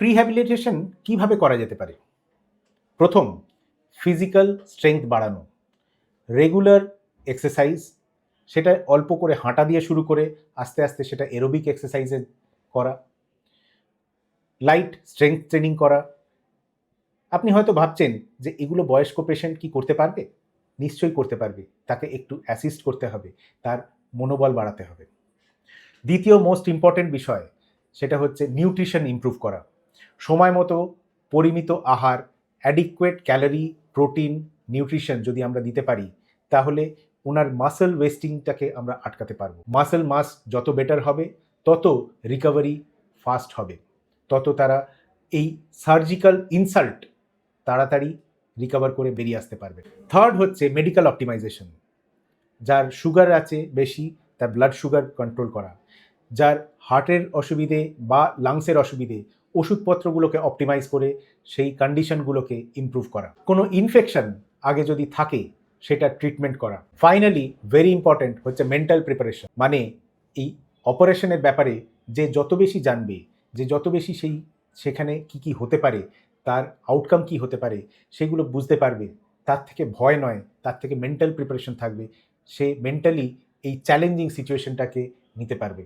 Rehabilitation কিভাবে করা যেতে পারে? প্রথম, ফিজিক্যাল স্ট্রেংথ বাড়ানো, রেগুলার এক্সারসাইজ, সেটা অল্প করে হাঁটা দিয়ে শুরু করে আস্তে আস্তে সেটা এরোবিক এক্সারসাইজে করা, লাইট স্ট্রেংথ ট্রেনিং করা। আপনি হয়তো ভাবছেন যে এগুলো বয়স্ক পেশেন্ট কি করতে পারবে? নিশ্চয়ই করতে পারবে। তাকে একটু অ্যাসিস্ট করতে হবে, তার মনোবল বাড়াতে হবে। দ্বিতীয় মোস্ট ইম্পর্টেন্ট বিষয়, সেটা হচ্ছে নিউট্রিশন ইমপ্রুভ করা। সময় মতো পরিমিত আহার, অ্যাডিকুয়েট ক্যালোরি, প্রোটিন, নিউট্রিশন যদি আমরা দিতে পারি, তাহলে ওনার মাসল ওয়েস্টিংটাকে আমরা আটকাতে পারবো। মাসল মাস যত বেটার হবে, তত রিকভারি ফাস্ট হবে, তত তারা এই সার্জিক্যাল ইনসাল্ট তাড়াতাড়ি রিকভার করে বেরিয়ে আসতে পারবে। থার্ড হচ্ছে মেডিকেল অপটিমাইজেশন। যার সুগার আছে বেশি, তার ব্লাড সুগার কন্ট্রোল করা। যার হার্টের অসুবিধে বা লাংসের অসুবিধে, ওষুধপত্রগুলোকে অপটিমাইজ করে সেই কন্ডিশনগুলোকে ইমপ্রুভ করা। কোনো ইনফেকশন আগে যদি থাকে, সেটা ট্রিটমেন্ট করা। ফাইনালি ভেরি ইম্পর্ট্যান্ট হচ্ছে মেন্টাল প্রিপারেশন, মানে এই অপারেশনের ব্যাপারে যে যত বেশি জানবে, যে যত বেশি সেখানে কি হতে পারে, তার আউটকাম কি হতে পারে, সেগুলো বুঝতে পারবে, তার থেকে ভয় নয়, তার থেকে মেন্টাল প্রিপারেশন থাকবে, সে মেন্টালি এই চ্যালেঞ্জিং সিচুয়েশনটাকে নিতে পারবে।